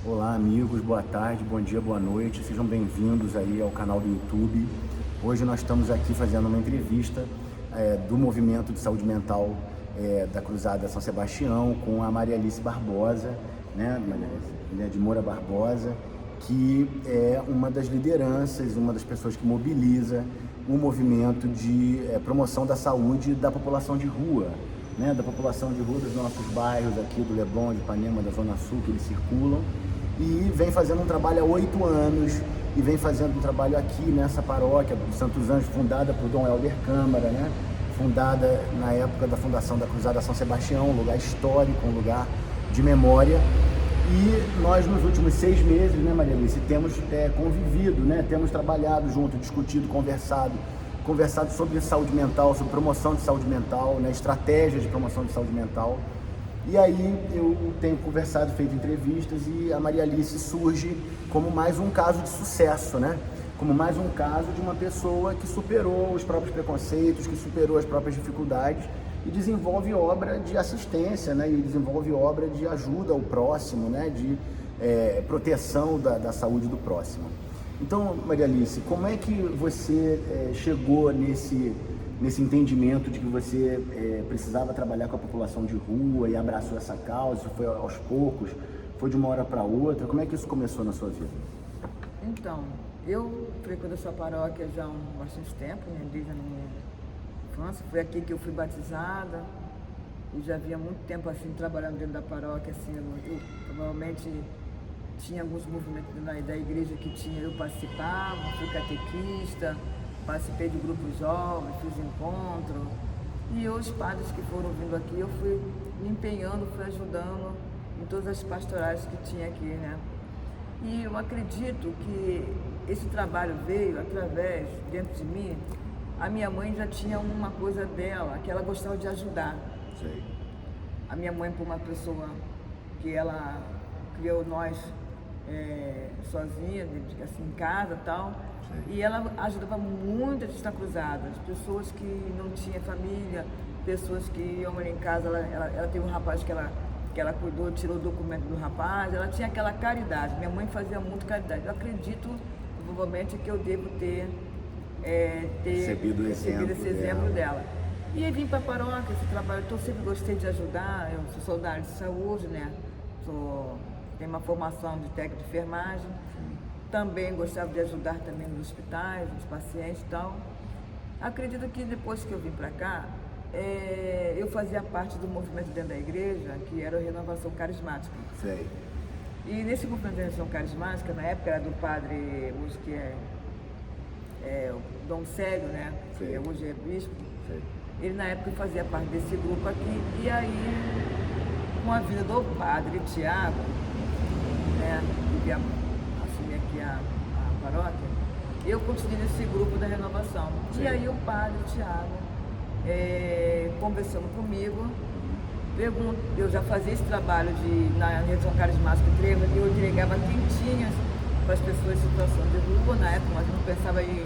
Olá amigos, boa tarde, bom dia, boa noite, sejam bem-vindos aí ao canal do YouTube. Hoje nós estamos aqui fazendo uma entrevista do Movimento de Saúde Mental da Cruzada São Sebastião com a Maria Alice Barbosa, né, de Moura Barbosa, que é uma das lideranças, uma das pessoas que mobiliza o movimento de promoção da saúde da população de rua, né, da população de rua dos nossos bairros aqui do Leblon, de Ipanema, da Zona Sul, que eles circulam, e vem fazendo um trabalho há 8 anos, e vem fazendo um trabalho aqui nessa paróquia do Santos Anjos, fundada por Dom Helder Câmara, né, fundada na época da fundação da Cruzada São Sebastião, um lugar histórico, um lugar de memória. E nós, nos últimos 6 meses, né, Maria Alice, temos convivido, né, temos trabalhado junto, discutido, conversado sobre saúde mental, sobre promoção de saúde mental, né, estratégias de promoção de saúde mental. E aí eu tenho conversado, feito entrevistas, e a Maria Alice surge como mais um caso de sucesso, né? Como mais um caso de uma pessoa que superou os próprios preconceitos, que superou as próprias dificuldades e desenvolve obra de assistência, né? E desenvolve obra de ajuda ao próximo, né? De proteção da saúde do próximo. Então, Maria Alice, como é que você chegou nesse entendimento de que você precisava trabalhar com a população de rua e abraçou essa causa? Foi aos poucos? Foi de uma hora para outra? Como é que isso começou na sua vida? Então, eu frequento essa paróquia já há bastante tempo, né, desde a minha infância. Foi aqui que eu fui batizada e já havia muito tempo assim trabalhando dentro da paróquia. Assim, eu provavelmente tinha alguns movimentos da igreja que tinha, eu participava, fui catequista, participei de grupos jovens, fiz encontro. E os padres que foram vindo aqui, eu fui me empenhando, fui ajudando em todas as pastorais que tinha aqui, né? E eu acredito que esse trabalho veio através, dentro de mim, a minha mãe já tinha uma coisa dela, que ela gostava de ajudar. Sei. A minha mãe, por uma pessoa que ela criou nós sozinha, assim, em casa e tal, e ela ajudava muito a gente na cruzada, as pessoas que não tinham família, pessoas que iam ali em casa, ela teve um rapaz que ela cuidou, tirou o documento do rapaz, ela tinha aquela caridade, minha mãe fazia muito caridade. Eu acredito, provavelmente, que eu devo ter Recebido esse exemplo dela. E aí vim para a paróquia, esse trabalho, eu sempre gostei de ajudar, eu sou soldado de saúde, né? Tenho uma formação de técnico de enfermagem, também gostava de ajudar também nos hospitais, nos pacientes e tal. Acredito que depois que eu vim para cá, eu fazia parte do movimento dentro da igreja, que era a Renovação Carismática. Sei. E nesse movimento de Renovação Carismática, na época era do padre, hoje que o Dom Célio, né? Sei. Que hoje é bispo. Sei. Ele na época fazia parte desse grupo aqui. E aí, com a vinda do padre Tiago, né, que veio assumir aqui a paróquia, eu continuei nesse grupo da renovação. Sim. E aí o padre Tiago, conversando comigo, eu já fazia esse trabalho na renovação carismática, eu entregava quentinhas para as pessoas em situação de rua, na época, mas não pensava em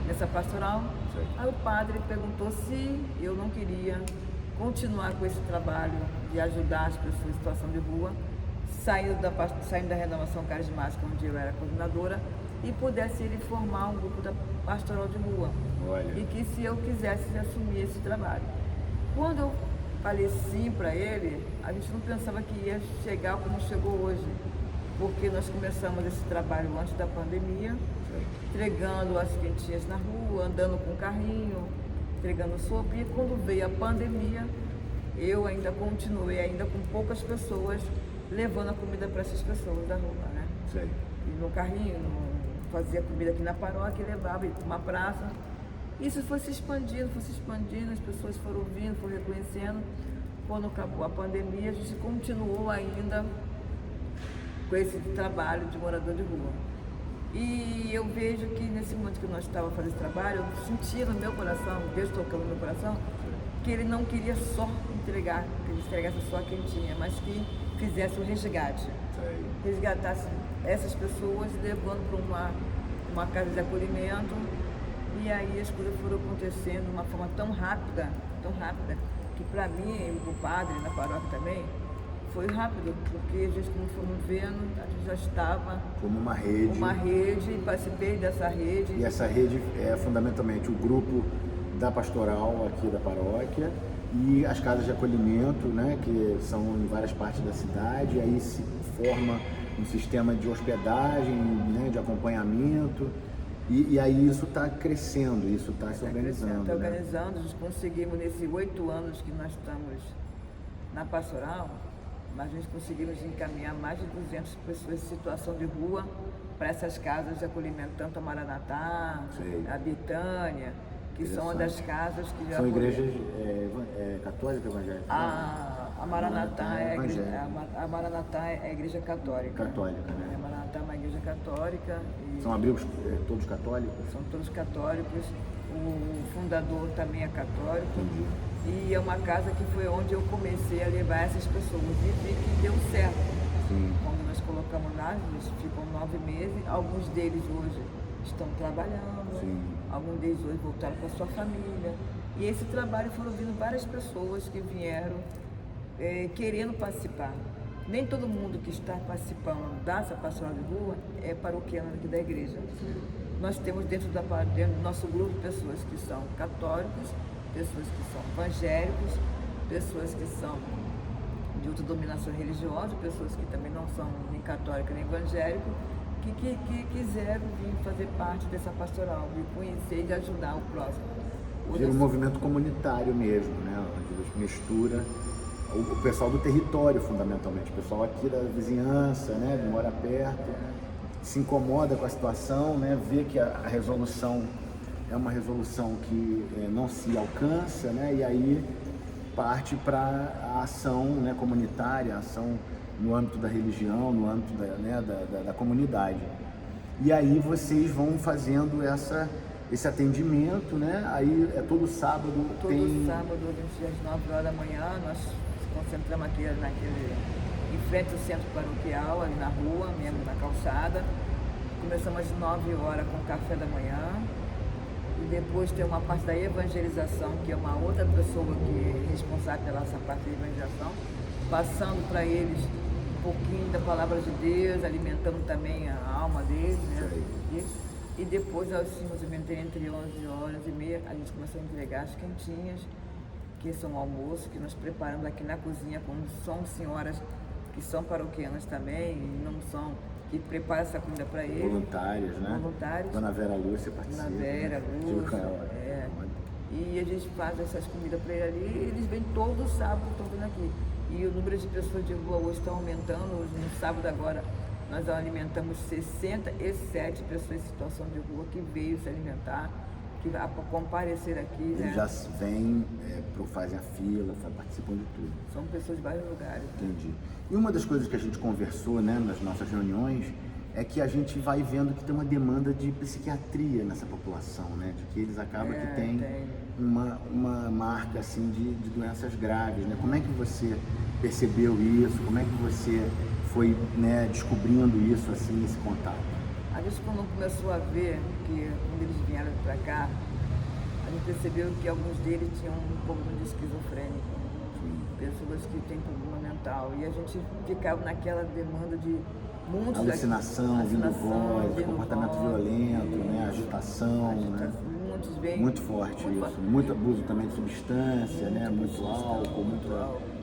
nessa pastoral. Sim. Aí o padre perguntou se eu não queria continuar com esse trabalho de ajudar as pessoas em situação de rua, saindo da renovação carismática, onde eu era coordenadora, e pudesse ele formar um grupo da pastoral de rua. Olha. E que se eu quisesse assumir esse trabalho. Quando eu falei sim para ele, a gente não pensava que ia chegar como chegou hoje, porque nós começamos esse trabalho antes da pandemia, entregando as quentinhas na rua, andando com carrinho, entregando sopa, e quando veio a pandemia, eu ainda continuei ainda com poucas pessoas, levando a comida para essas pessoas da rua, né? Sei. E no carrinho, fazia comida aqui na paróquia e levava para uma praça. Isso foi se expandindo, as pessoas foram vindo, foram reconhecendo. Quando acabou a pandemia, a gente continuou ainda com esse trabalho de morador de rua. E eu vejo que nesse momento que nós estávamos fazendo esse trabalho, eu sentia no meu coração, Deus tocando no meu coração, que ele não queria só entregar, que ele entregasse só a quentinha, mas que fizesse um resgate. Sim. Resgatasse essas pessoas, levando para uma casa de acolhimento. E aí as coisas foram acontecendo de uma forma tão rápida, que para mim, e para o padre na paróquia também, Foi rápido, porque a gente, como fomos vendo, a gente já estava Como uma rede, participei dessa rede. E essa rede é fundamentalmente o grupo da pastoral aqui da paróquia e as casas de acolhimento, né, que são em várias partes da cidade, aí se forma um sistema de hospedagem, né, de acompanhamento, e aí isso está crescendo, isso está se organizando. Está organizando, nós conseguimos, nesses 8 anos que nós estamos na pastoral, mas nós conseguimos encaminhar mais de 200 pessoas em situação de rua para essas casas de acolhimento, tanto a Maranatá, a Betânia, que são uma das casas que já... São igrejas católicas, evangélicas? A Maranatá é a igreja católica. Católica, né? A Maranatá é uma igreja católica. São abrigos todos católicos? São todos católicos. O fundador também é católico. Entendi. E é uma casa que foi onde eu comecei a levar essas pessoas e vi que deu certo. Sim. Quando nós colocamos lá, eles ficam 9 meses, alguns deles hoje estão trabalhando, Sim. alguns deles hoje voltaram para sua família. E esse trabalho foram vindo várias pessoas que vieram querendo participar. Nem todo mundo que está participando dessa pastoral de rua é paroquiano aqui da igreja. Nós temos dentro do nosso grupo pessoas que são católicos, pessoas que são evangélicos, pessoas que são de outra dominação religiosa, pessoas que também não são nem católicas nem evangélicos, que quiseram vir fazer parte dessa pastoral, de conhecer e de ajudar o próximo. Vira um movimento comunitário mesmo, né? Onde mistura o pessoal do território, fundamentalmente, o pessoal aqui da vizinhança, né? Que mora perto, se incomoda com a situação, né? Vê que a resolução é uma resolução que não se alcança, né? E aí parte para a ação, né, comunitária, a ação no âmbito da religião, no âmbito da comunidade. E aí vocês vão fazendo esse atendimento, né? Aí é todo sábado. Todo sábado, às 9 horas da manhã, nós nos concentramos aqui em frente ao centro paroquial, ali na rua, mesmo na calçada. Começamos às 9 horas com o café da manhã. E depois tem uma parte da evangelização, que é uma outra pessoa que é responsável pela essa parte da evangelização, passando para eles um pouquinho da palavra de Deus, alimentando também a alma deles, né? E depois, assim, mais ou menos entre 11 horas e meia, a gente começou a entregar as quentinhas, que são almoço, que nós preparamos aqui na cozinha, como são senhoras que são paroquianas também, e não são, que preparam essa comida para eles. Voluntários, né? Voluntários. Dona Vera Lúcia participa. Dona Vera Lúcia, E a gente faz essas comidas para eles ali, e eles vêm todo sábado, estão vindo aqui. E o número de pessoas de rua hoje está aumentando. Hoje, no sábado agora, nós alimentamos 67 pessoas em situação de rua que veio se alimentar, que vai comparecer aqui. Eles já vêm, fazem a fila, participam de tudo. São pessoas de vários lugares. Entendi. E uma das coisas que a gente conversou, né, nas nossas reuniões, é que a gente vai vendo que tem uma demanda de psiquiatria nessa população, né? De que eles acabam que tem uma marca assim de doenças graves, né? Como é que você percebeu isso? Como é que você foi, né, descobrindo isso assim nesse contato? A gente, quando começou a ver que quando eles vieram para cá, a gente percebeu que alguns deles tinham um pouco de esquizofrênico, pessoas que têm problema mental, e a gente ficava naquela demanda de muitos alucinação, vindo voz, comportamento violento, né, agitação, né? Muitos bem, muito forte muito isso, muito abuso também de substância, né, muito álcool, muito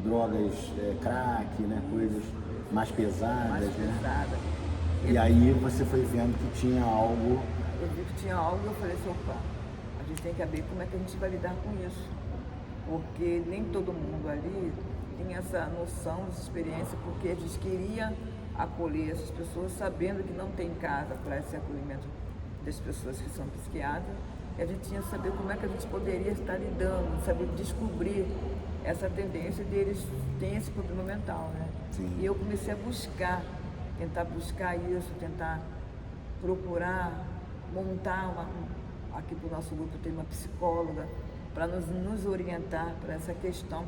drogas, crack, né, coisas mais pesadas, né? E aí você foi vendo que tinha algo. Eu vi que tinha algo e eu falei assim, opa, a gente tem que abrir como é que a gente vai lidar com isso. Porque nem todo mundo ali tem essa noção, essa experiência, porque a gente queria acolher essas pessoas sabendo que não tem casa para esse acolhimento das pessoas que são psiquiatras. E a gente tinha que saber como é que a gente poderia estar lidando, saber descobrir essa tendência deles terem esse problema mental, né? Sim. E eu comecei a tentar buscar isso, tentar procurar montar aqui para o nosso grupo tem uma psicóloga para nos orientar para essa questão,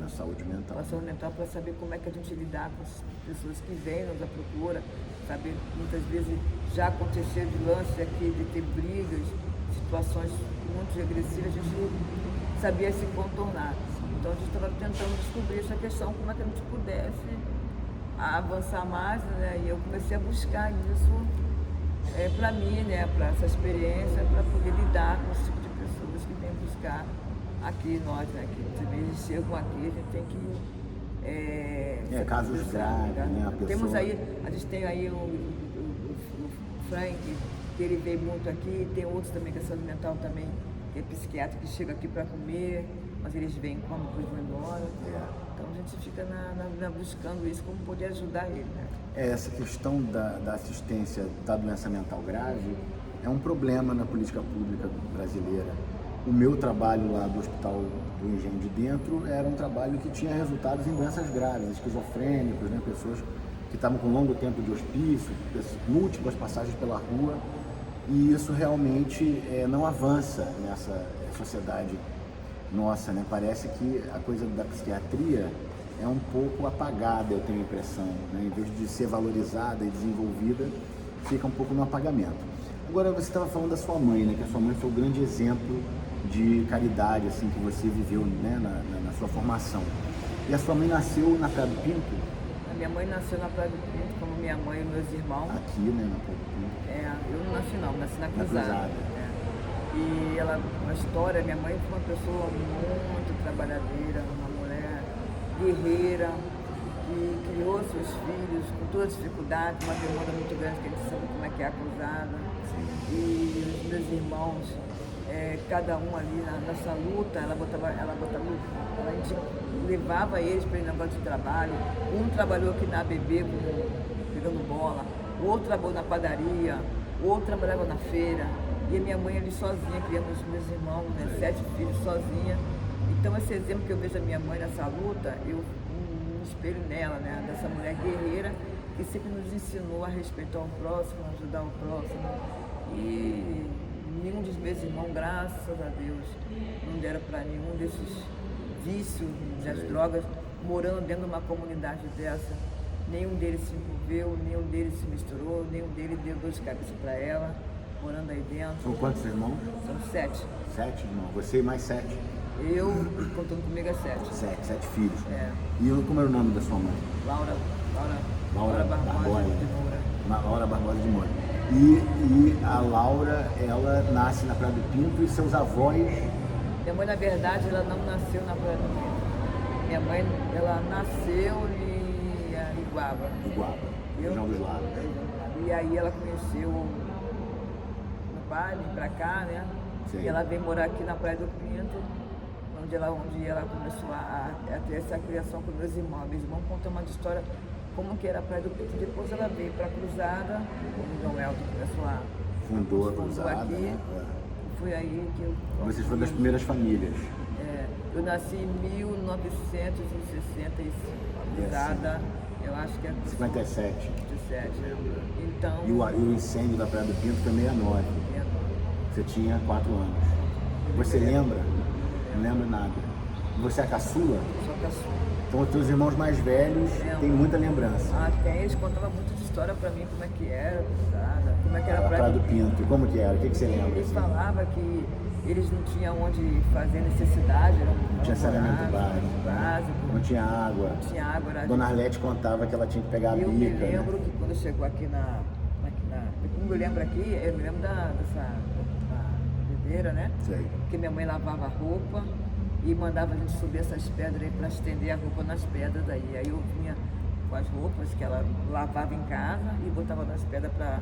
na saúde mental. Para a saúde mental, para saber como é que a gente lidar com as pessoas que vêm nos à procura, saber muitas vezes já aconteceu de lance aqui, de ter brigas, situações muito agressivas, a gente sabia se contornar. Então a gente estava tentando descobrir essa questão, como é que a gente pudesse avançar mais, né? E eu comecei a buscar isso para mim, né? Para essa experiência, para poder lidar com esse tipo de pessoas que vêm buscar aqui, nós, né? Que eles chegam aqui, a gente tem que... casos graves, né? A pessoa... A gente tem aí o Frank, que ele veio muito aqui, tem outros também que é saúde mental também, que é psiquiatra, que chega aqui para comer, mas eles vêm, comem, depois vão embora. Então a gente fica buscando isso, como poder ajudar ele, né? Essa questão da assistência da doença mental grave é um problema na política pública brasileira. O meu trabalho lá do Hospital do Engenho de Dentro era um trabalho que tinha resultados em doenças graves, esquizofrênicos, né? Pessoas que estavam com longo tempo de hospício, múltiplas passagens pela rua, e isso realmente não avança nessa sociedade nossa, né? Parece que a coisa da psiquiatria é um pouco apagada, eu tenho a impressão, né? Em vez de ser valorizada e desenvolvida, fica um pouco no apagamento. Agora, você estava falando da sua mãe, né? Que a sua mãe foi o grande exemplo de caridade, assim, que você viveu, né? Na sua formação. E a sua mãe nasceu na Praia do Pinto? Minha mãe nasceu na Praia do Pinto, como minha mãe e meus irmãos. Aqui, né, na Praia do Pinto. Eu não nasci não, nasci na Cruzada. E ela, a história, minha mãe foi uma pessoa muito trabalhadeira, uma mulher guerreira, que criou seus filhos com toda dificuldade, uma demanda muito grande, que a gente sabe como é que é a Cruzada. E os meus irmãos, cada um ali nessa luta, ela a gente levava eles para o negócio de trabalho. Um trabalhou aqui na ABB, pegando bola, o outro trabalhou na padaria, o outro trabalhava na feira. E a minha mãe ali sozinha, criando os meus irmãos, né, 7 filhos sozinha. Então esse exemplo que eu vejo a minha mãe nessa luta, eu me espelho nela, né, dessa mulher guerreira que sempre nos ensinou a respeitar o próximo, a ajudar o próximo. E nenhum dos meus irmãos, graças a Deus, não deram para nenhum desses vícios das drogas, morando dentro de uma comunidade dessa. Nenhum deles se envolveu, nenhum deles se misturou, nenhum deles deu dor de cabeça para ela, morando aí dentro. São quantos irmãos? São 7. 7 irmãos. Você e mais 7? Eu, contando comigo, é 7. 7 filhos. E como era o nome da sua mãe? Laura Barbosa de Moura. Laura Barbosa de Moura. E a Laura, ela nasce na Praia do Pinto e seus avós... Minha mãe, na verdade, ela não nasceu na Praia do Pinto. Minha mãe, ela nasceu em Iguaba. Região dos Lagos. E aí ela conheceu meu pai, vim pra cá, né? Sim. E ela veio morar aqui na Praia do Pinto, onde ela começou a ter essa criação com meus irmãos. Meus irmãos contam uma história como que era a Praia do Pinto. Depois ela veio para a Cruzada, o João Elton começou a... Fundou a Cruzada, aqui. né? Foi aí que eu... Vocês foram das primeiras famílias. Eu nasci em 1965, a Cruzada, eu acho que é... 57. 57. Então... E o incêndio da Praia do Pinto foi 69. Você tinha 4 anos. Você lembra? Não lembro nada. Você é a caçula? Sou caçula. Então os teus irmãos mais velhos têm muita lembrança. Tem, eles contavam muito de história pra mim, como é que era, como é que era a Praia do Pinto. Como que era? O que você lembra? Eles falavam que eles não tinham onde fazer necessidade. Não tinha saneamento básico. Não tinha água. Não tinha água. Dona Arlete contava que ela tinha que pegar a bica. Eu me lembro que quando chegou aqui como eu lembro aqui, eu me lembro dessa bebedeira, né? Sei. Que minha mãe lavava a roupa e mandava a gente subir essas pedras aí para estender a roupa nas pedras aí. Aí eu vinha com as roupas que ela lavava em casa e botava nas pedras para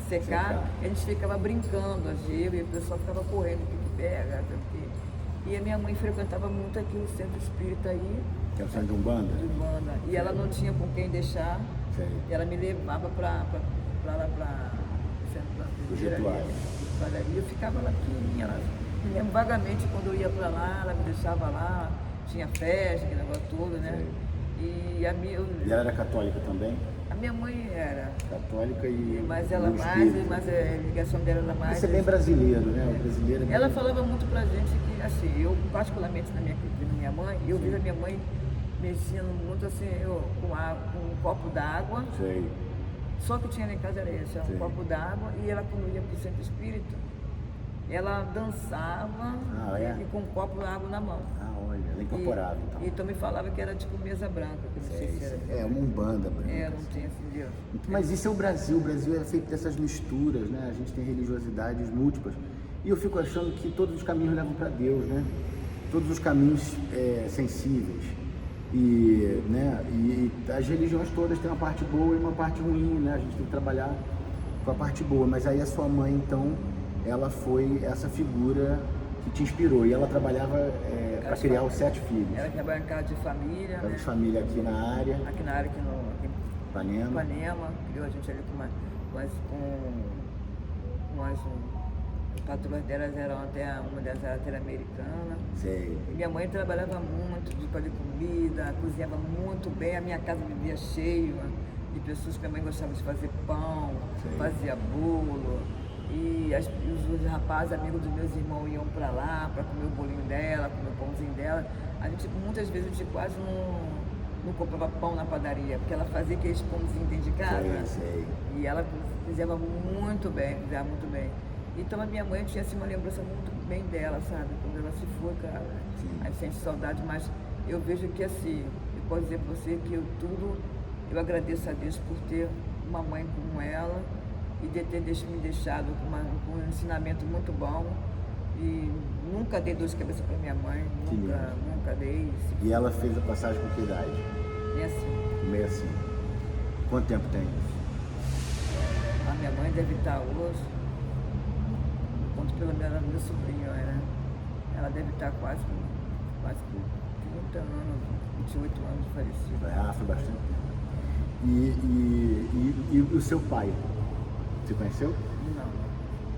secar. A gente ficava brincando, eu e o pessoal ficava correndo, que pega, e a minha mãe frequentava muito aqui o centro espírita aí. Que era o centro de Umbanda? De Umbanda. E ela não tinha com quem deixar. Sei. E ela me levava para lá para o centro da rituais. E eu ficava lá pequenininha. Me lembro vagamente quando eu ia para lá, ela me deixava lá, tinha festa, aquele negócio todo, né? E ela era católica também? A minha mãe era. Católica e. Mas ela mas a ligação dela era mais. Isso é bem brasileiro, né? O brasileiro é ela falava muito pra gente que, assim, eu particularmente na minha mãe, eu vejo a minha mãe mexendo muito assim, com um copo d'água. Sei. Só que tinha lá em casa era esse, um copo d'água, e ela quando ia pro centro espírita, ela dançava e com um copo de água na mão. Olha, ela incorporava então. E também falava que era tipo mesa branca, que não sei se era. Uma umbanda branca. Não tinha assim, Deus. Mas isso é o Brasil é feito dessas misturas, né? A gente tem religiosidades múltiplas. E eu fico achando que todos os caminhos levam para Deus, né? Todos os caminhos sensíveis. E as religiões todas têm uma parte boa e uma parte ruim, né? A gente tem que trabalhar com a parte boa. Mas aí a sua mãe, então, ela foi essa figura que te inspirou. E ela trabalhava para criar os 7 filhos. Ela trabalha em casa de família, casa de família aqui na área. Aqui na área, aqui em Ipanema. Criou a gente ali com umas patroas delas uma delas era até americana. Sei. E minha mãe trabalhava muito de fazer comida, cozinhava muito bem. A minha casa vivia cheia de pessoas que minha mãe gostava de fazer pão, fazia bolo. E os rapazes, amigos dos meus irmãos, iam para lá para comer o bolinho dela, comer o pãozinho dela. Muitas vezes a gente quase não comprava pão na padaria, porque ela fazia aqueles pãozinhos dentro de casa. Sei. E ela cozinhava muito bem. Então a minha mãe tinha assim, uma lembrança muito bem dela, sabe? Quando ela se foi, cara, a gente sente saudade, mas eu vejo que assim, eu posso dizer para você que eu agradeço a Deus por ter uma mãe como ela e de ter me deixado com um ensinamento muito bom. E nunca dei dor de cabeça para minha mãe, nunca dei. E ela fez a passagem com que idade? 65. Quanto tempo tem isso? A minha mãe deve estar hoje, conto pelo menos meu sobrinho, ela deve estar quase 30 anos, 28 anos de falecido. Foi bastante tempo. E o seu pai? Você conheceu?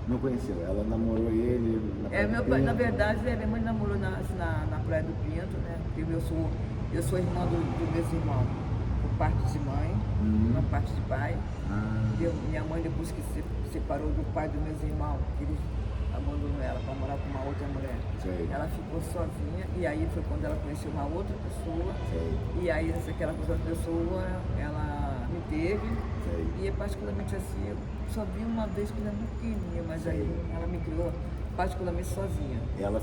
Não conheceu? Ela namorou ele na Praia do Pinto? Na verdade, minha mãe namorou na Praia do Pinto, né? Porque eu sou irmã dos meus irmãos, por parte de mãe, por parte de pai. Minha mãe, depois que se separou do pai dos meus irmãos, ele abandonou ela para morar com uma outra mulher. Ela ficou sozinha e aí foi quando ela conheceu uma outra pessoa. E aí aquela outra pessoa, ela me teve. E particularmente assim, eu só vi uma vez que ela não queria, mas aí ela me criou particularmente sozinha. Ela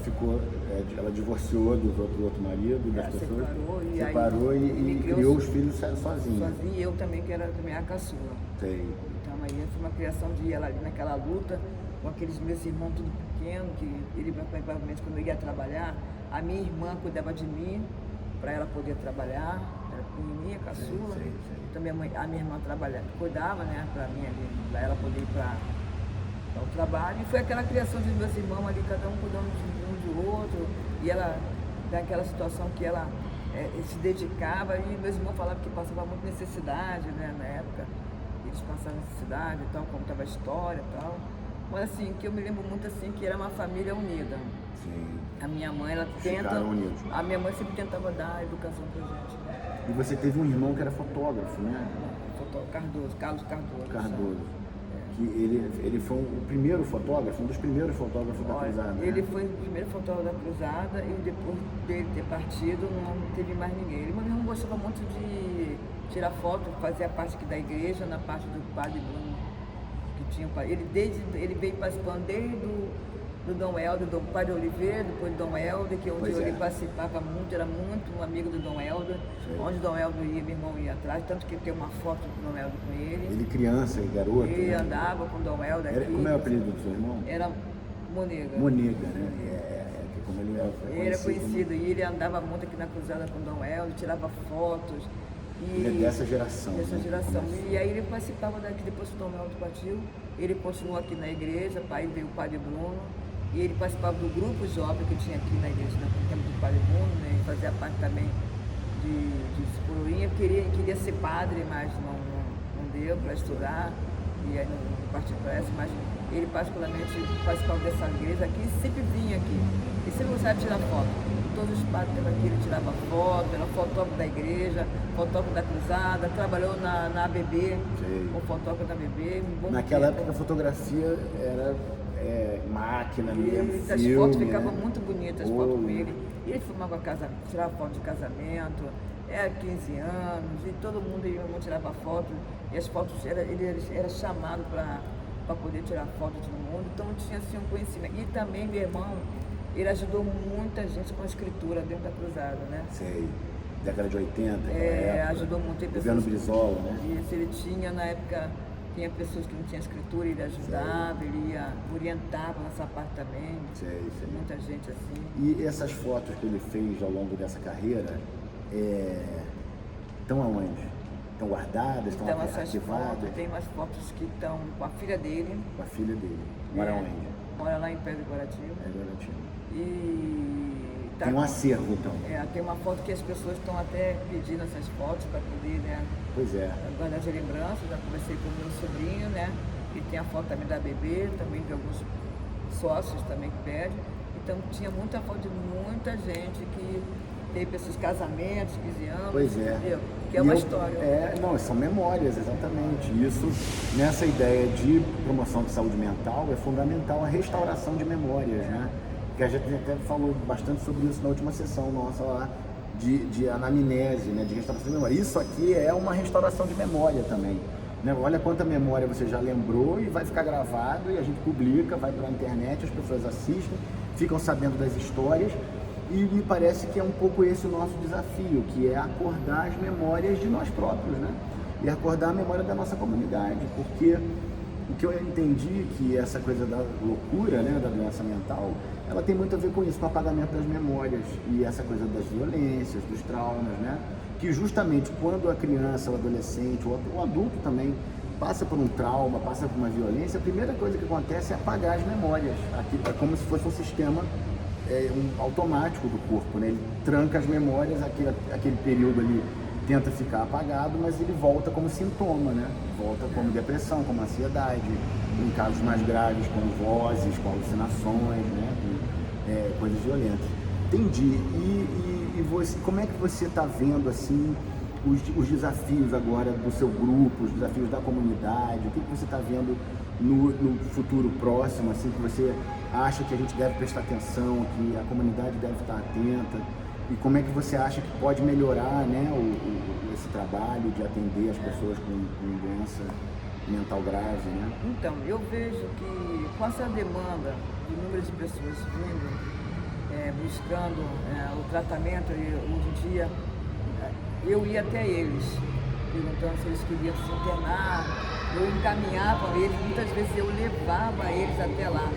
divorciou do outro marido, das pessoas? Separou e criou os filhos sozinha. E eu também, que era também a caçula. Então aí foi uma criação de ela ali naquela luta, com aqueles meus irmãos tudo pequeno, que ele provavelmente quando eu ia trabalhar, a minha irmã cuidava de mim, para ela poder trabalhar, era pequenininha, caçula. Então a minha irmã cuidava, né, para mim ali, para ela poder ir para o trabalho. E foi aquela criação dos meus irmãos ali, cada um cuidando de um do outro. E ela, naquela situação que ela se dedicava, e meus irmãos falavam que passava muita necessidade, né, na época. Eles passavam necessidade e tal, contava a história e tal. Mas assim, que eu me lembro muito assim, que era uma família unida. A minha mãe, a minha mãe sempre tentava dar educação pra gente. E você teve um irmão que era fotógrafo, né? Carlos Cardoso. Que ele foi o primeiro fotógrafo, um dos primeiros fotógrafos da Cruzada. Ele foi o primeiro fotógrafo da Cruzada e depois dele ter partido não teve mais ninguém. Ele não gostava muito de tirar foto, fazia parte aqui da igreja, na parte do Padre Bruno, que tinha. Ele veio participando desde do Dom Helder, do Padre Oliveira, depois do Dom Helder, que onde ele participava muito, era muito um amigo do Dom Helder. Onde o Dom Helder ia, meu irmão ia atrás, tanto que tem uma foto do Dom Helder com ele. Ele criança e garoto? Ele andava com o Dom Helder aqui. Como é o apelido do seu irmão? Era Monega. Monega, né? Como ele era conhecido. Ele era conhecido, e ele andava muito aqui na Cruzada com o Dom Helder, tirava fotos. Ele é dessa geração. E aí ele participava daqui, depois que o Dom Helder partiu, ele continuou aqui na igreja, aí veio o Padre Bruno. E ele participava do grupo jovem que tinha aqui na igreja, no tempo do Padre Bruno, né? Ele fazia parte também de Coroinha, queria ser padre, mas não deu para estudar, e aí não partiu para essa, mas ele particularmente participava dessa igreja aqui e sempre vinha aqui. E sempre gostava de tirar foto. Todos os padres que estavam aqui, ele tirava foto, era fotógrafo da igreja, fotógrafo da Cruzada, trabalhou na ABB, como fotógrafo da ABB. Naquela época a fotografia era máquina mesmo, as fotos ficavam muito bonitas, as fotos com ele. E ele filmava tirava foto de casamento, era 15 anos, e todo mundo tirava foto. E as fotos, ele era chamado para para poder tirar foto de todo mundo. Então tinha assim um conhecimento. E também meu irmão, ele ajudou muita gente com a escritura dentro da cruzada, né? Sei. Década de 80, ajudou muito. Tem Governo pessoas, Brizola, né? Isso, ele tinha, na época, tinha pessoas que não tinham escritura, ele ajudava, ele orientava nessa parte também. Sei. Muita gente assim. E essas fotos que ele fez ao longo dessa carreira, estão aonde? Estão guardadas, estão Então, essas arquivadas? fotos, tem umas fotos que estão com a filha dele. Com a filha dele. Mora onde? Mora lá em Pedro Guaratiba. E tem um acervo, então. Tem uma foto que as pessoas estão até pedindo essas fotos para poder, né? Pois é. Guardar de lembrança. Já conversei com o meu sobrinho, né? E tem a foto também da bebê, também de alguns sócios também que pedem. Então tinha muita foto de muita gente que teve esses casamentos, 15 anos, pois é. Entendeu? Que é uma história. Não, são memórias, exatamente. Isso, nessa ideia de promoção de saúde mental, é fundamental a restauração de memórias, né? Que a gente até falou bastante sobre isso na última sessão nossa lá, de anamnese, né? De restauração de memória. Isso aqui é uma restauração de memória também. Né? Olha quanta memória você já lembrou e vai ficar gravado e a gente publica, vai para a internet, as pessoas assistem, ficam sabendo das histórias. E me parece que é um pouco esse o nosso desafio, que é acordar as memórias de nós próprios, né? E acordar a memória da nossa comunidade, porque o que eu entendi que essa coisa da loucura, né, da doença mental, ela tem muito a ver com isso, com o apagamento das memórias e essa coisa das violências, dos traumas, né? Que justamente quando a criança, o adolescente, ou o adulto também passa por um trauma, passa por uma violência, a primeira coisa que acontece é apagar as memórias. Aqui é como se fosse um sistema automático do corpo, né? Ele tranca as memórias, aquele período ali tenta ficar apagado, mas ele volta como sintoma, né? Volta como depressão, como ansiedade, em casos mais graves, com vozes, com alucinações, né? Com coisas violentas. Entendi. E você, como é que você está vendo assim os desafios agora do seu grupo, os desafios da comunidade? O que você está vendo no futuro próximo, assim, que você acha que a gente deve prestar atenção, que a comunidade deve estar atenta? E como é que você acha que pode melhorar, né, esse trabalho de atender as pessoas com doença mental grave, né? Então, eu vejo que com essa demanda de número de pessoas vindo, buscando o tratamento, e hoje em dia eu ia até eles, perguntando se eles queriam se internar, eu encaminhava eles, muitas vezes eu levava eles até lá,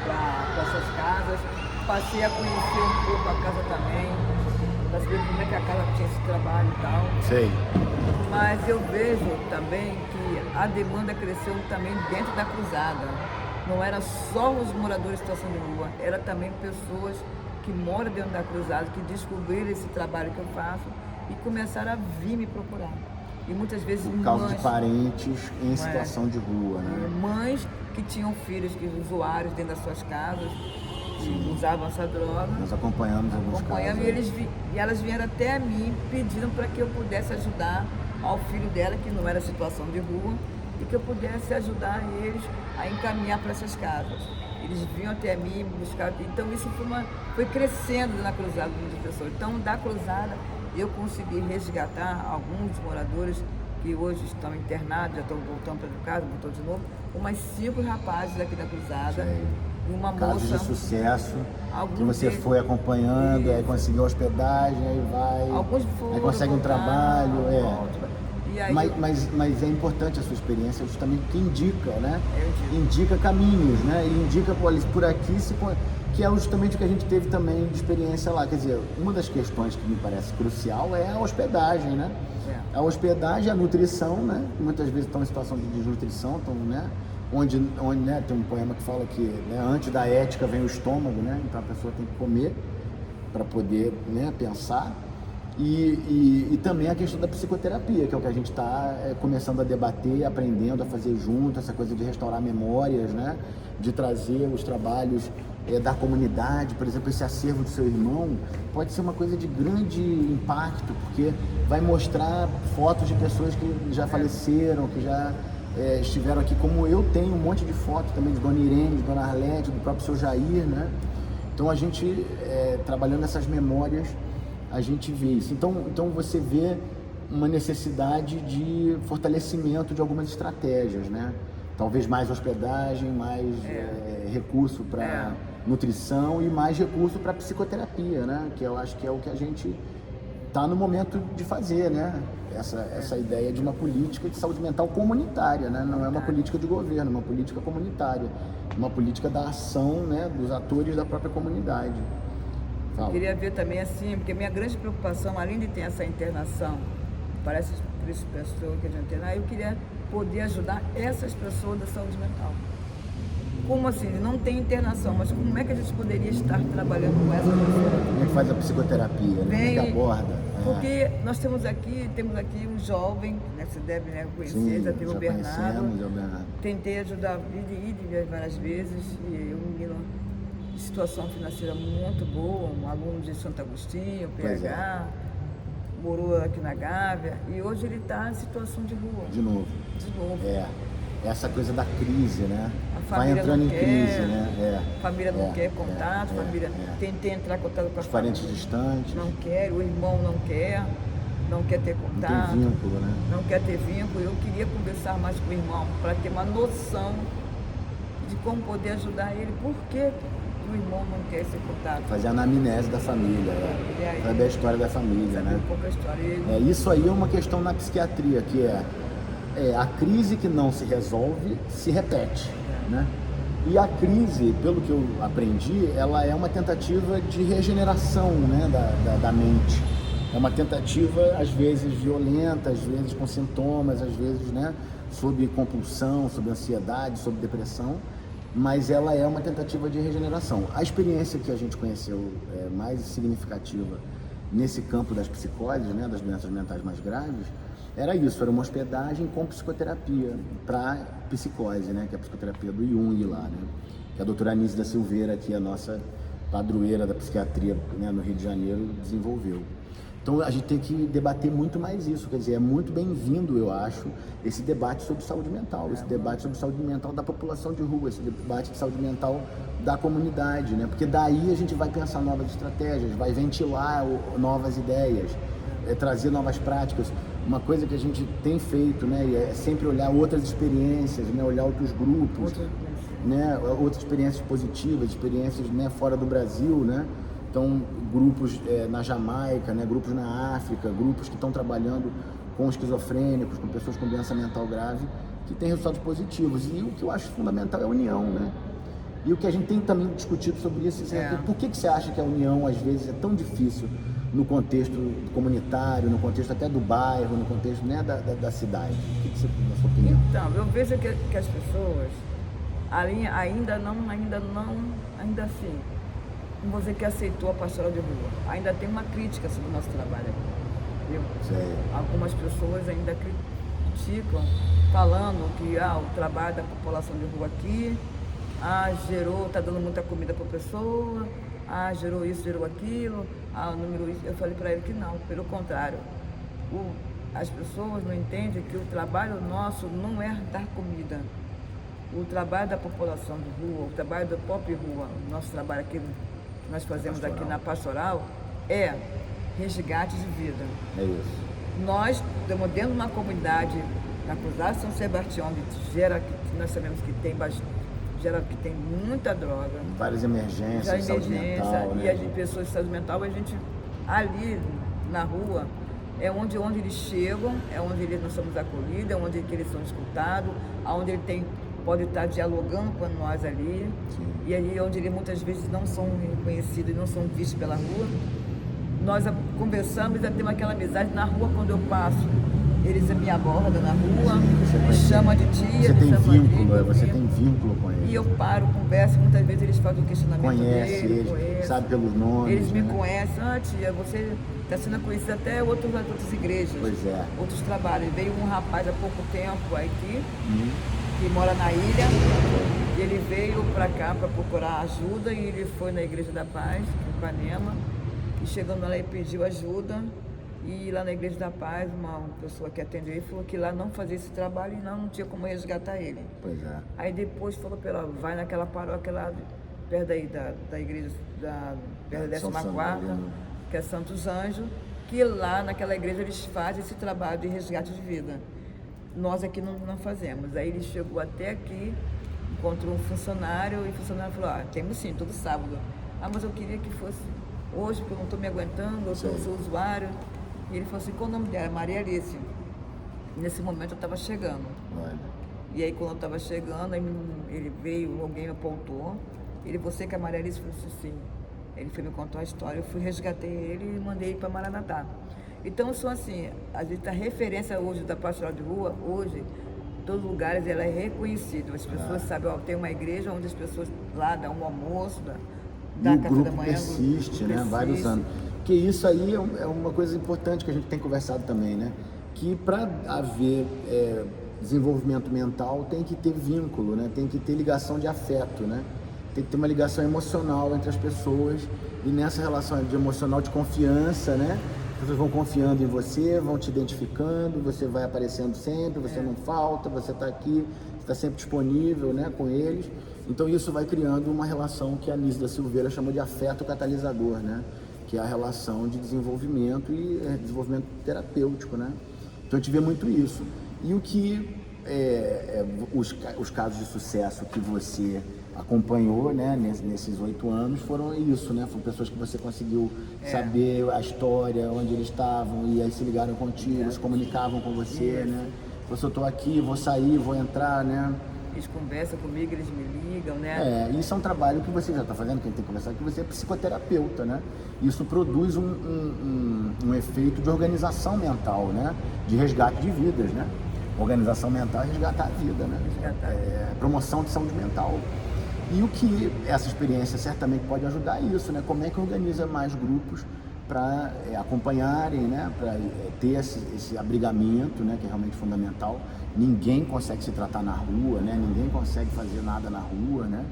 para essas casas, passei a conhecer um pouco a casa também, para saber como é que a casa tinha esse trabalho e tal. Sei. Mas eu vejo também que a demanda cresceu também dentro da cruzada. Não era só os moradores de situação de rua, era também pessoas que moram dentro da cruzada, que descobriram esse trabalho que eu faço e começaram a vir me procurar. E muitas vezes por causa de parentes em situação de rua, né? Mães que tinham filhos, usuários dentro das suas casas, que usavam essa droga. Nós acompanhamos alguns casos. E elas vieram até mim pedindo para que eu pudesse ajudar ao filho dela, que não era situação de rua, e que eu pudesse ajudar eles a encaminhar para essas casas. Eles vinham até mim buscar. Então isso foi crescendo na cruzada de muitas pessoas. Então da cruzada eu consegui resgatar alguns moradores que hoje estão internados, já estão voltando para casa, voltou de novo, umas 5 rapazes aqui da cruzada. E uma casos moça, de sucesso que você foi acompanhando, aí conseguiu hospedagem, aí vai, aí consegue um trabalho, Aí mas é importante a sua experiência justamente que indica, né? Indica caminhos, né? E indica por aqui, que é justamente o que a gente teve também de experiência lá. Quer dizer, uma das questões que me parece crucial é a hospedagem, né? A hospedagem, a nutrição, né? Muitas vezes estão em situação de desnutrição, né? Onde né, tem um poema que fala que antes da ética vem o estômago, né? Então a pessoa tem que comer para poder, né, pensar. E também a questão da psicoterapia, que é o que a gente está começando a debater, aprendendo a fazer junto, essa coisa de restaurar memórias, né? De trazer os trabalhos da comunidade, por exemplo, esse acervo do seu irmão pode ser uma coisa de grande impacto, porque vai mostrar fotos de pessoas que já faleceram, que já estiveram aqui, como eu tenho um monte de fotos também de Dona Irene, de Dona Arlete, do próprio seu Jair, né? Então a gente, trabalhando essas memórias, a gente vê isso. Então você vê uma necessidade de fortalecimento de algumas estratégias, né? Talvez mais hospedagem, mais recurso para nutrição e mais recurso para psicoterapia, né? Que eu acho que é o que a gente está no momento de fazer, né? Essa ideia de uma política de saúde mental comunitária, né? Não é uma política de governo, é uma política comunitária, uma política da ação, né, dos atores da própria comunidade. Eu queria ver também assim, porque minha grande preocupação, além de ter essa internação, parece por isso pessoa que a gente internar, eu queria poder ajudar essas pessoas da saúde mental. Como assim? Não tem internação, mas como é que a gente poderia estar trabalhando com essas pessoas? Como é que faz a psicoterapia, né? Que aborda? Porque nós temos aqui um jovem, né, você deve, né, conhecer, Sim, já teve o Bernardo. Bernardo. Tentei ajudar ele várias vezes, e um menino de situação financeira muito boa, um aluno de Santo Agostinho, PH, morou aqui na Gávea, e hoje ele está em situação de rua. De novo. Essa coisa da crise, né? Vai entrando em crise, né? A família não quer contato, tentei entrar em contato com os parentes distantes. Não quer, o irmão não quer ter contato. Não tem vínculo, né? Não quer ter vínculo. Eu queria conversar mais com o irmão para ter uma noção de como poder ajudar ele. Por que o irmão não quer esse contato? Fazer a anamnese da família, saber a história da família, né? Um pouco a história. Isso aí é uma questão na psiquiatria, que a crise que não se resolve se repete, né? E a crise, pelo que eu aprendi, ela é uma tentativa de regeneração, né, da mente. É uma tentativa, às vezes, violenta, às vezes com sintomas, às vezes, né, sob compulsão, sob ansiedade, sob depressão, mas ela é uma tentativa de regeneração. A experiência que a gente conheceu mais significativa nesse campo das psicoses, né, das doenças mentais mais graves, era isso, era uma hospedagem com psicoterapia para psicose, né, que é a psicoterapia do Jung lá, né, que a doutora Anísia da Silveira, que é a nossa padroeira da psiquiatria, né, no Rio de Janeiro, desenvolveu. Então a gente tem que debater muito mais isso, quer dizer, é muito bem-vindo, eu acho, esse debate sobre saúde mental, esse debate sobre saúde mental da população de rua, esse debate de saúde mental da comunidade, né, porque daí a gente vai pensar novas estratégias, vai ventilar novas ideias, trazer novas práticas. Uma coisa que a gente tem feito, né, é sempre olhar outras experiências, né, olhar outros grupos, né, outras experiências positivas, experiências, né, fora do Brasil, né. Então, grupos na Jamaica, né, grupos na África, grupos que estão trabalhando com esquizofrênicos, com pessoas com doença mental grave, que têm resultados positivos. E o que eu acho fundamental é a união, né? E o que a gente tem também discutido sobre isso é por que você acha que a união, às vezes, é tão difícil no contexto comunitário, no contexto até do bairro, no contexto, né, da cidade? O que você, na sua opinião? Então, eu vejo que as pessoas ainda assim, não vou dizer que aceitou a pastoral de rua, ainda tem uma crítica sobre o nosso trabalho aqui, viu? Algumas pessoas ainda criticam, falando que o trabalho da população de rua aqui está dando muita comida para a pessoa, gerou isso, gerou aquilo, número isso. Eu falei para ele que não, pelo contrário. As pessoas não entendem que o trabalho nosso não é dar comida. O trabalho da população de rua, o trabalho da própria rua, o nosso trabalho aqui, que nós fazemos aqui na pastoral, é resgate de vida. É isso. Nós estamos dentro de uma comunidade, na Cruzada São Sebastião, que nós sabemos que tem muita droga. Várias emergências, saúde mental, né? E as pessoas de saúde mental, a gente ali na rua é onde eles chegam, é onde nós somos acolhidos, é onde que eles são escutados, onde ele pode estar dialogando com nós ali. Sim. E ali onde eles muitas vezes não são reconhecidos, não são vistos pela rua. Nós conversamos e temos aquela amizade na rua quando eu passo. Eles me abordam na rua, me chamam de tia. Você tem vínculo com eles. E eu paro, converso, muitas vezes eles fazem o questionamento conhece eles, sabe pelos nomes. Eles me conhecem, tia, você está sendo conhecida até outras igrejas, outros trabalhos. Veio um rapaz há pouco tempo aqui, que mora na ilha, e ele veio para cá para procurar ajuda, e ele foi na Igreja da Paz, em Ipanema, e chegando lá ele pediu ajuda. E lá na Igreja da Paz, uma pessoa que atendeu ele falou que lá não fazia esse trabalho e não tinha como resgatar ele. Pois é. Aí depois falou para ela, vai naquela paróquia lá, perto daí da igreja, perto da 14ª, que é Santos Anjos, que lá naquela igreja eles fazem esse trabalho de resgate de vida. nós aqui não fazemos. Aí ele chegou até aqui, encontrou um funcionário e o funcionário falou, temos sim, todo sábado. Mas eu queria que fosse hoje, porque eu não estou me aguentando, eu sou usuário. E ele falou assim, qual o nome dela? Maria Alice. Nesse momento eu estava chegando. E aí quando eu estava chegando, ele veio, alguém me apontou. Ele, você que é a Maria Alice? Eu falei assim, sim. Ele foi me contar a história, eu fui, resgatei ele e mandei para Maranatá. Então, são assim, a gente, a referência hoje da pastoral de rua, hoje, em todos os lugares, ela é reconhecida. As pessoas sabem, tem uma igreja onde as pessoas lá dão um almoço, dá café da manhã. Persiste, né? Vários anos. Porque isso aí é uma coisa importante que a gente tem conversado também, né? Que para haver desenvolvimento mental tem que ter vínculo, né? Tem que ter ligação de afeto, né? Tem que ter uma ligação emocional entre as pessoas, e nessa relação de emocional de confiança, né? As pessoas vão confiando em você, vão te identificando, você vai aparecendo sempre, você não falta, você está aqui, está sempre disponível, né, com eles. Então isso vai criando uma relação que a Nízida Silveira chamou de afeto catalisador, né? Que é a relação de desenvolvimento e desenvolvimento terapêutico, né? Então a gente vê muito isso. E o que os casos de sucesso que você acompanhou, né, nesses 8 anos foram isso, né? Foram pessoas que você conseguiu saber a história, onde eles estavam, e aí se ligaram contigo, se comunicavam com você, né? Você, eu tô aqui, vou sair, vou entrar, né? Eles conversam comigo, eles me ligam, né? Isso é um trabalho que você já está fazendo, que a gente tem que conversar, que você é psicoterapeuta, né? Isso produz um efeito de organização mental, né? De resgate de vidas, né? Organização mental é resgatar a vida, né? Promoção de saúde mental. E o que essa experiência certamente pode ajudar é isso, né? Como é que organiza mais grupos para acompanharem, né? Para ter esse abrigamento, né? Que é realmente fundamental. Ninguém consegue se tratar na rua, né? Ninguém consegue fazer nada na rua, né?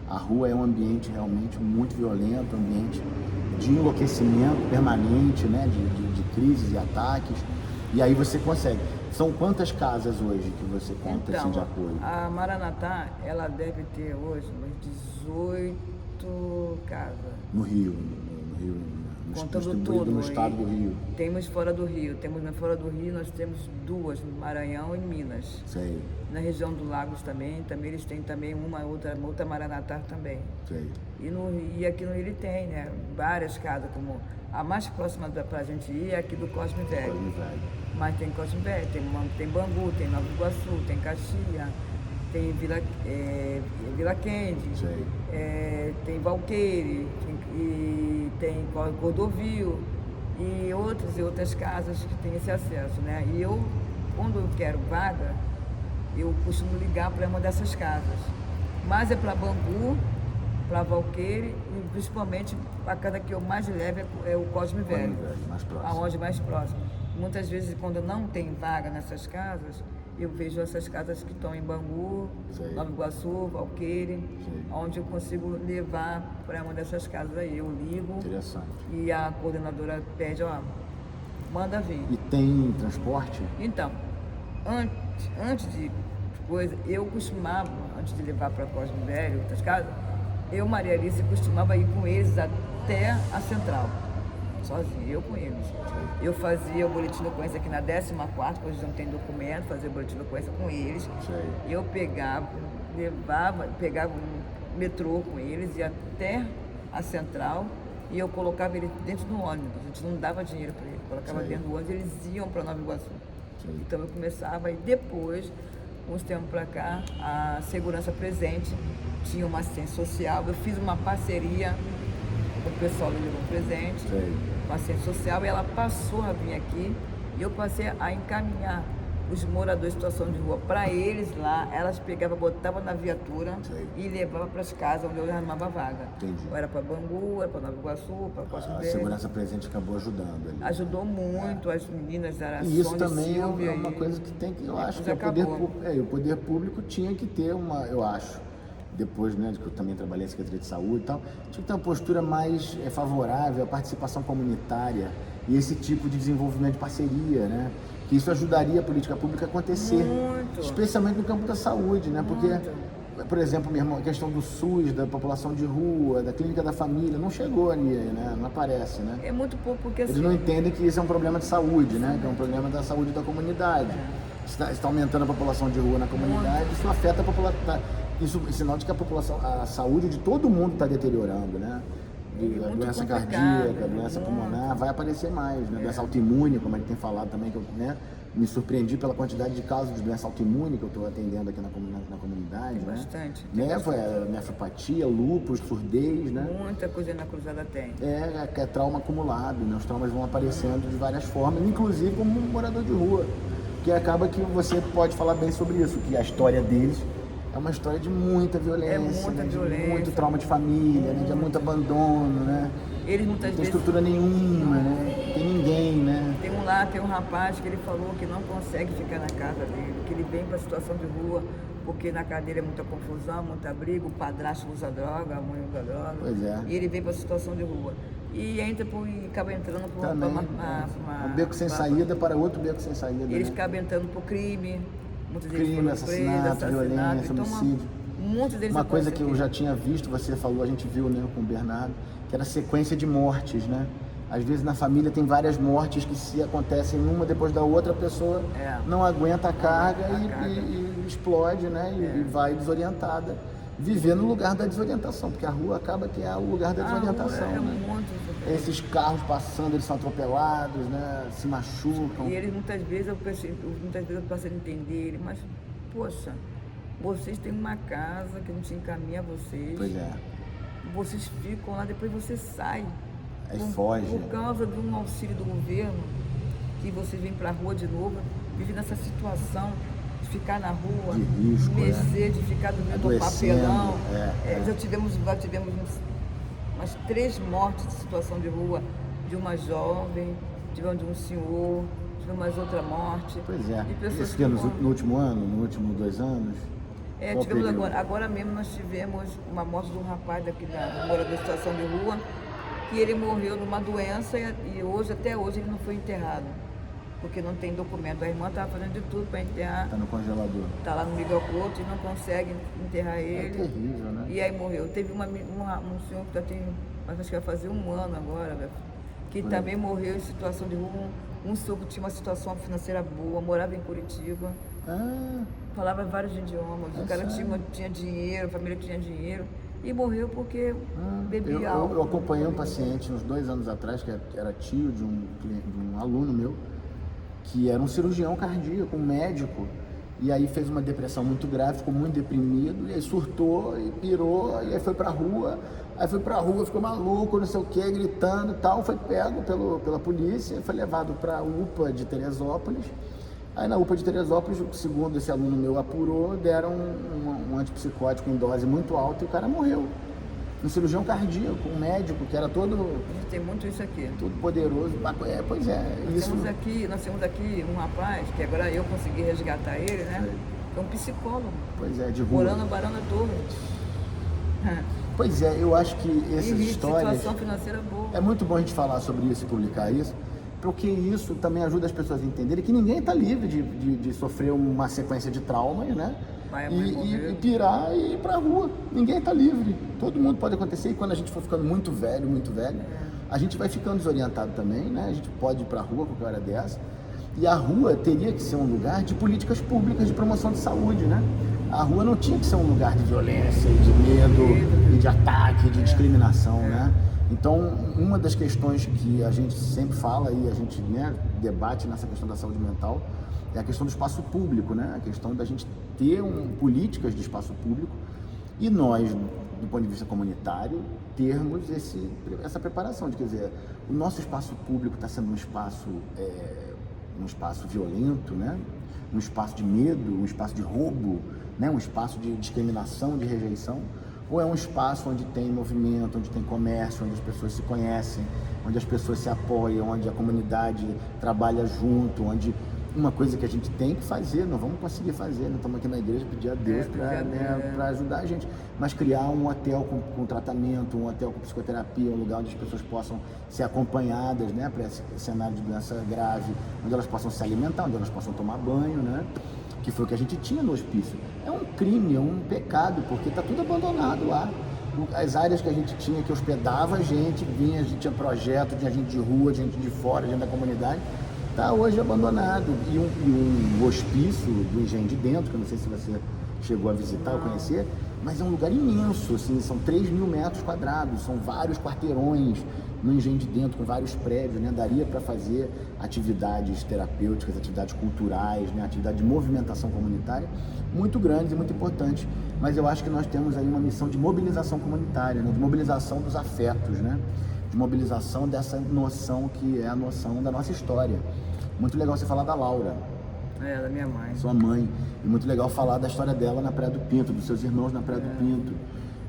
A rua é um ambiente realmente muito violento, um ambiente de enlouquecimento permanente, né? De crises e ataques. E aí você consegue. São quantas casas hoje que você conta assim, de apoio? A Maranatá, ela deve ter hoje umas 18 casas. No Rio, contando tudo. No estado do Rio. Temos fora do Rio. Fora do Rio nós temos 2, no Maranhão e Minas. Sei. Na região do Lagos também eles têm também uma outra Maranatá também. Sei. E aqui no Rio ele tem, né? Várias casas, como a mais próxima pra gente ir é aqui do Cosme Velho. Mas tem Cosme Velho, tem Bangu, tem Nova Iguaçu, tem Caxias, tem Vila Kennedy, tem Valqueire, tem Cordovil e outras casas que têm esse acesso, né? E eu, quando eu quero vaga, eu costumo ligar para uma dessas casas. Mas é para Bangu, para Valqueire e principalmente a casa que eu mais levo é o Cosme Velho, aonde mais próximo. Muitas vezes, quando não tem vaga nessas casas, eu vejo essas casas que estão em Bangu, Nova Iguaçu, Valqueire, onde eu consigo levar para uma dessas casas aí. Eu ligo e a coordenadora pede, manda vir. E tem transporte? Então, antes de coisa, eu costumava, antes de levar para Cosme Velho, outras casas, eu, Maria Alice, costumava ir com eles até a central, sozinha, eu com eles. Eu fazia o boletim de ocorrência aqui na 14ª, porque eles não têm documento, fazia o boletim de ocorrência com eles. Eu pegava um metrô com eles, ia até a central e eu colocava eles dentro do ônibus. A gente não dava dinheiro para eles, colocava dentro do ônibus e eles iam para Nova Iguaçu. Então eu começava e depois, uns tempos para cá, a Segurança Presente tinha uma assistência social. Eu fiz uma parceria com o pessoal do Livro Presente, com a assistência social, e ela passou a vir aqui e eu passei a encaminhar os moradores de situação de rua para eles lá. Elas pegavam, botavam na viatura e levavam para as casas onde eu arrumava vaga. Ou era para Bangu, era para Nova Iguaçu, para Cosme Velho. A Segurança Presente acabou ajudando ali. Ajudou muito, as meninas eram e isso também é uma coisa que tem que, eu acho que o poder público tinha que ter uma, eu acho, depois, né, que eu também trabalhei na Secretaria de Saúde e tal, tinha que ter uma postura mais favorável à participação comunitária e esse tipo de desenvolvimento de parceria, né? Que isso ajudaria a política pública a acontecer, especialmente no campo da saúde, né? Porque, por exemplo, meu irmão, a questão do SUS, da população de rua, da clínica da família, não chegou ali, né? Não aparece, né? É muito pouco, porque eles não entendem que isso é um problema de saúde, né? Que é um problema da saúde da comunidade. está aumentando a população de rua na comunidade, isso afeta a população, isso é sinal de que a saúde de todo mundo está deteriorando, né? A doença cardíaca, a doença pulmonar, vai aparecer mais, né? Doença autoimune, como a gente tem falado também, que eu, né, me surpreendi pela quantidade de casos de doença autoimune que eu estou atendendo aqui na comunidade, Tem né? bastante. Nefropatia, lúpus, surdez, né? Muita coisa na Cruzada tem. Que é trauma acumulado, né? Os traumas vão aparecendo de várias formas, inclusive como um morador de rua, que acaba que você pode falar bem sobre isso, que a história deles é uma história de muita violência, né? De muito trauma de família, né? De muito abandono, né? Eles muitas não tem vezes... estrutura nenhuma, né? Não tem ninguém, né? Tem um rapaz que ele falou que não consegue ficar na casa dele, que ele vem para a situação de rua, porque na casa dele é muita confusão, muita briga, o padrasto usa droga, a mãe usa droga. Pois é. E ele vem para a situação de rua. E acaba entrando por um beco sem saída para outro beco sem saída. Eles né? acabam entrando por crime, muitos deles crime, assassinato, violência, homicídio. Muitos deles uma coisa que eu já tinha visto, você falou, a gente viu, né, com o Bernardo, que era sequência de mortes, né? Às vezes na família tem várias mortes que se acontecem uma depois da outra, a pessoa não aguenta a carga e explode, né? E vai desorientada. Viver no lugar da desorientação, porque a rua acaba que é o lugar da desorientação. Né? Esses carros passando, eles são atropelados, né? Se machucam. E eles muitas vezes eu passo a entender, mas, poxa, vocês têm uma casa que não te encaminha a vocês. Pois é. Vocês ficam lá, depois você sai. Aí foge. Por causa de um auxílio do governo, que você vem para a rua de novo, vive nessa situação de ficar na rua, de risco, de ficar dormindo no papelão. Já tivemos umas 3 mortes de situação de rua, de uma jovem, tivemos de um senhor, tivemos mais outra morte. Pois é. Isso no último ano, no último 2 anos? Tivemos agora mesmo nós tivemos uma morte de um rapaz daqui da morador de situação de rua, que ele morreu numa doença e até hoje ele não foi enterrado, porque não tem documento. A irmã estava fazendo de tudo para enterrar. Está no congelador. Está lá no Miguel Couto e não consegue enterrar ele. É terrível, né? E aí morreu. Teve um senhor que já tem, acho que vai fazer 1 ano agora, que também morreu em situação de rua. Um senhor que tinha uma situação financeira boa, morava em Curitiba. Falava vários idiomas. O cara tinha dinheiro, a família tinha dinheiro. E morreu porque bebia álcool. Eu acompanhei um paciente uns 2 anos atrás, que era tio de um aluno meu, que era um cirurgião cardíaco, um médico, e aí fez uma depressão muito grave, ficou muito deprimido, e aí surtou e pirou, e aí foi pra rua, ficou maluco, não sei o que, gritando e tal, foi pego pela polícia, foi levado pra UPA de Teresópolis. Aí na UPA de Teresópolis, segundo esse aluno meu apurou, deram um antipsicótico em dose muito alta e o cara morreu. Um cirurgião cardíaco, um médico que era todo... Tem muito isso aqui. Todo poderoso. Pois é. Nós temos aqui um rapaz, que agora eu consegui resgatar ele, né? É um psicólogo. Pois é, de rua. Morando na Barana Torres. Pois é, eu acho que essas histórias... Situação financeira boa. É muito bom a gente falar sobre isso e publicar isso, porque isso também ajuda as pessoas a entenderem que ninguém está livre de sofrer uma sequência de traumas, né? E pirar e ir pra rua. Ninguém está livre. Todo mundo pode acontecer, e quando a gente for ficando muito velho, a gente vai ficando desorientado também, né? A gente pode ir pra rua qualquer hora dessa. E a rua teria que ser um lugar de políticas públicas de promoção de saúde, né? A rua não tinha que ser um lugar de violência, de medo, e de ataque, de discriminação, né? Então, uma das questões que a gente sempre fala e a gente, né, debate nessa questão da saúde mental é a questão do espaço público, né? A questão da gente ter políticas de espaço público e nós, do ponto de vista comunitário, termos essa preparação de, quer dizer, o nosso espaço público está sendo um espaço violento, né? Um espaço de medo, um espaço de roubo, né? Um espaço de discriminação, de rejeição, ou é um espaço onde tem movimento, onde tem comércio, onde as pessoas se conhecem, onde as pessoas se apoiam, onde a comunidade trabalha junto, onde uma coisa que a gente tem que fazer, não vamos conseguir fazer, nós estamos aqui na igreja pedir a Deus para ajudar a gente, mas criar um hotel com tratamento, um hotel com psicoterapia, um lugar onde as pessoas possam ser acompanhadas, né, para esse cenário de doença grave, onde elas possam se alimentar, onde elas possam tomar banho, né, que foi o que a gente tinha no hospício. É um crime, é um pecado, porque está tudo abandonado lá. As áreas que a gente tinha, que hospedava a gente tinha projeto, tinha gente de rua, gente de fora, gente da comunidade, está hoje abandonado. E um hospício do Engenho de Dentro, que eu não sei se você chegou a visitar ou conhecer, mas é um lugar imenso, assim, são 3.000 metros quadrados, são vários quarteirões no Engenho de Dentro, com vários prédios, né? Daria para fazer atividades terapêuticas, atividades culturais, né? Atividade de movimentação comunitária, muito grandes e muito importantes. Mas eu acho que nós temos aí uma missão de mobilização comunitária, né? De mobilização dos afetos, né? De mobilização dessa noção que é a noção da nossa história. Muito legal você falar da Laura. Da minha mãe. Sua mãe. E muito legal falar da história dela na Praia do Pinto, dos seus irmãos na Praia do Pinto.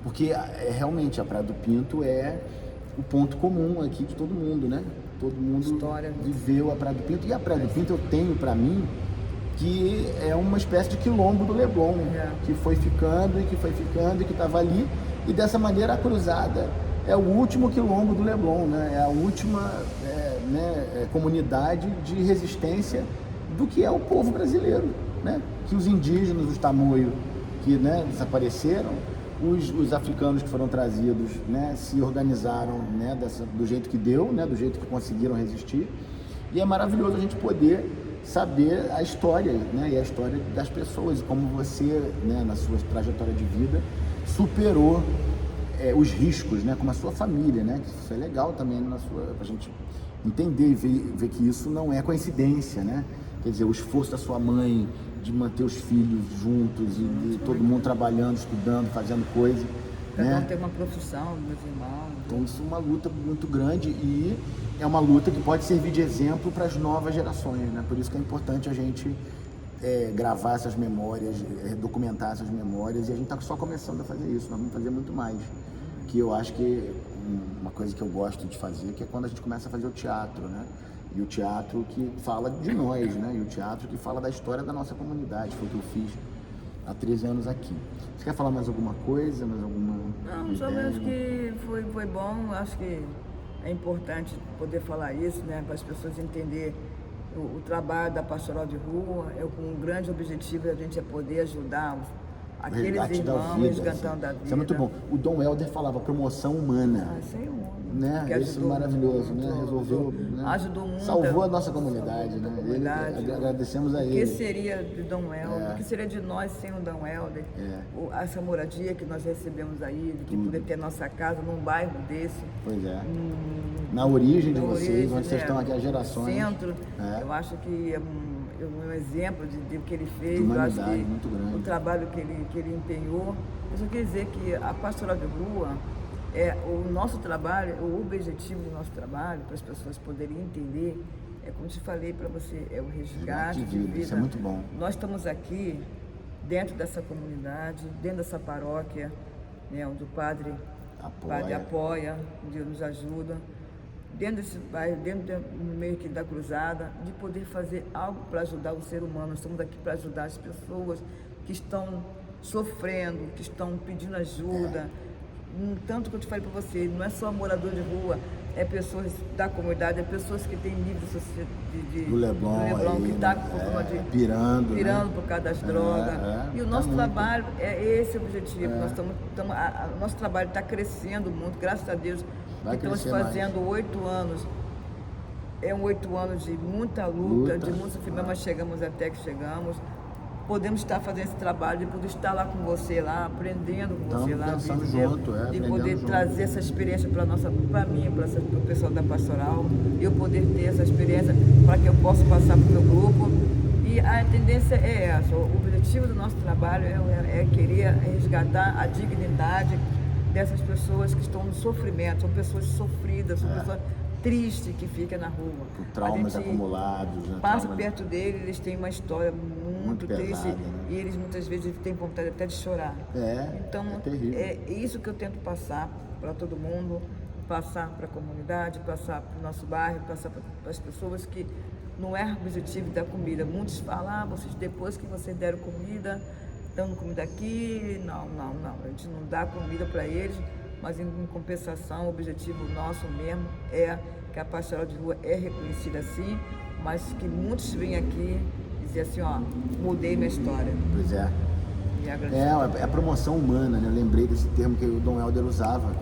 Porque realmente a Praia do Pinto é o ponto comum aqui de todo mundo, né? Todo mundo viveu a Praia do Pinto. E a Praia do Pinto eu tenho para mim que é uma espécie de quilombo do Leblon, que foi ficando e que foi ficando e que estava ali. E dessa maneira a Cruzada é o último quilombo do Leblon, né? É a última comunidade de resistência do que é o povo brasileiro, né? Que os indígenas, os tamoios, que, né, desapareceram, os africanos que foram trazidos, né, se organizaram, né, do jeito que deu, né, do jeito que conseguiram resistir. E é maravilhoso a gente poder saber a história, né, e a história das pessoas, e como você, né, na sua trajetória de vida, superou os riscos, né, como a sua família, né, que isso é legal também pra gente entender e ver que isso não é coincidência, né? Quer dizer, o esforço da sua mãe de manter os filhos juntos e todo mundo trabalhando, estudando, fazendo coisa, né? Ter uma profissão, meus irmãos. Então isso é uma luta muito grande e é uma luta que pode servir de exemplo para as novas gerações, né? Por isso que é importante a gente gravar essas memórias, documentar essas memórias, e a gente está só começando a fazer isso, nós vamos fazer muito mais. Que eu acho que uma coisa que eu gosto de fazer, que é quando a gente começa a fazer o teatro, né? E o teatro que fala de nós, né? E o teatro que fala da história da nossa comunidade, foi o que eu fiz há 13 anos aqui. Você quer falar mais alguma coisa, mais alguma Não, só mesmo que foi bom, acho que é importante poder falar isso, né? Para as pessoas entenderem o trabalho da Pastoral de Rua, com um grande objetivo a gente poder ajudar aqueles irmãos resgatando a vida. Isso é muito bom. O Dom Helder falava promoção humana. Isso é humano. Né? Isso é maravilhoso, né? Resolveu, né? Ajudou muito. Salvou a nossa comunidade, né? Agradecemos a ele. O que seria de Dom Helder? O que seria de nós sem o Dom Helder? Essa moradia que nós recebemos aí, de poder ter nossa casa num bairro desse. Pois é. Na origem de vocês, onde vocês estão aqui há gerações. Centro, eu acho que é um exemplo de o que ele fez. Eu acho que muito grande. O trabalho que ele empenhou. Eu só queria dizer que a Pastoral de Rua o nosso trabalho, o objetivo do nosso trabalho, para as pessoas poderem entender, como te falei para você, é o resgate de vida. Isso é muito bom. Nós estamos aqui dentro dessa comunidade, dentro dessa paróquia, né, onde o padre apoia, Deus nos ajuda, dentro desse bairro, no meio aqui da Cruzada, de poder fazer algo para ajudar o ser humano. Nós estamos aqui para ajudar as pessoas que estão sofrendo, que estão pedindo ajuda. Tanto que eu te falei para você, não é só morador de rua, é pessoas da comunidade, é pessoas que têm nível do Leblon que está com problema de pirando, né? Por causa das drogas. E o nosso trabalho é esse objetivo. Nosso trabalho está crescendo muito, graças a Deus. Estamos fazendo 8 anos. 8 anos de muita luta, de muito sofrimento, mas chegamos até que chegamos. Podemos estar fazendo esse trabalho, de poder estar lá com você lá, aprendendo com você lá, de poder trazer essa experiência para mim, para o pessoal da pastoral, eu poder ter essa experiência para que eu possa passar para o meu grupo. E a tendência é essa, o objetivo do nosso trabalho é querer resgatar a dignidade dessas pessoas que estão no sofrimento, são pessoas sofridas, são pessoas tristes que ficam na rua. Por traumas acumulados. Né? Passa perto deles, eles têm uma história muito triste, pesada, né? E eles muitas vezes têm vontade até de chorar. Então, é isso que eu tento passar para todo mundo, passar para a comunidade, passar para o nosso bairro, passar para as pessoas que não é objetivo da comida. Muitos falam, vocês depois que vocês deram comida, dando comida aqui, não, a gente não dá comida para eles, mas em compensação, o objetivo nosso mesmo é que a Pastoral de Rua é reconhecida assim, mas que muitos vêm aqui dizer assim, mudei minha história. Pois é. É a promoção humana, né? Eu lembrei desse termo que o Dom Helder usava,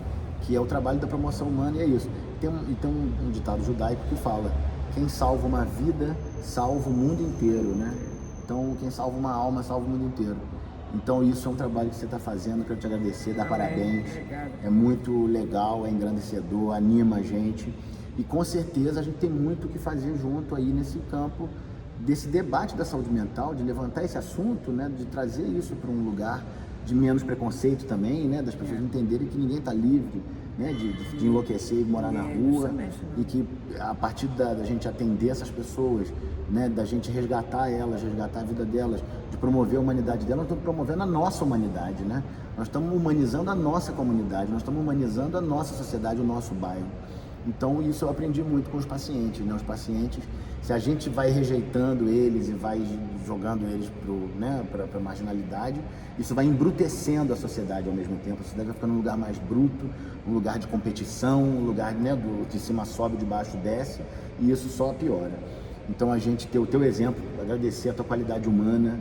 que é o trabalho da promoção humana, e é isso. Tem um ditado judaico que fala quem salva uma vida, salva o mundo inteiro, né? Então, quem salva uma alma, salva o mundo inteiro. Então, isso é um trabalho que você está fazendo, quero te agradecer, dar parabéns. Obrigada. É muito legal, é engrandecedor, anima a gente. E com certeza a gente tem muito o que fazer junto aí nesse campo desse debate da saúde mental, de levantar esse assunto, né? De trazer isso para um lugar de menos preconceito também, né? Das pessoas entenderem que ninguém está livre, né? De enlouquecer e morar na rua. E que a partir da gente atender essas pessoas, né? Da gente resgatar elas, resgatar a vida delas, de promover a humanidade delas, nós estamos promovendo a nossa humanidade, né? Nós estamos humanizando a nossa comunidade, nós estamos humanizando a nossa sociedade, o nosso bairro. Então isso eu aprendi muito com os pacientes, né? Os pacientes, se a gente vai rejeitando eles e vai jogando eles para a marginalidade, isso vai embrutecendo a sociedade ao mesmo tempo. A sociedade vai ficando um lugar mais bruto, um lugar de competição, um lugar, né, de cima sobe, de baixo desce, e isso só piora. Então a gente ter o teu exemplo, agradecer a tua qualidade humana,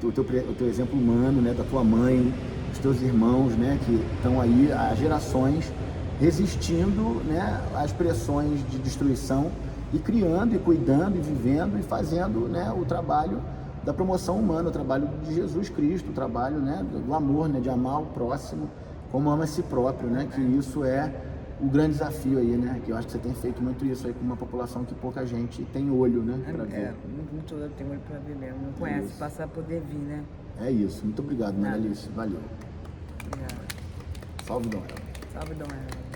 o teu exemplo humano, né, da tua mãe, dos teus irmãos, né, que estão aí há gerações resistindo, né, às pressões de destruição e criando e cuidando e vivendo e fazendo, né, o trabalho da promoção humana, o trabalho de Jesus Cristo, o trabalho, né, do amor, né, de amar o próximo como ama a si próprio, né, que isso é o grande desafio aí, né, que eu acho que você tem feito muito isso aí com uma população que pouca gente tem olho, né, para ver. Muito eu tenho olho para ver mesmo, não conhece, Isso. passar a poder vir, né? É isso, muito obrigado, Maria Alice, valeu. Obrigada. Salve, Dom Helder. Salve, Dom Helder.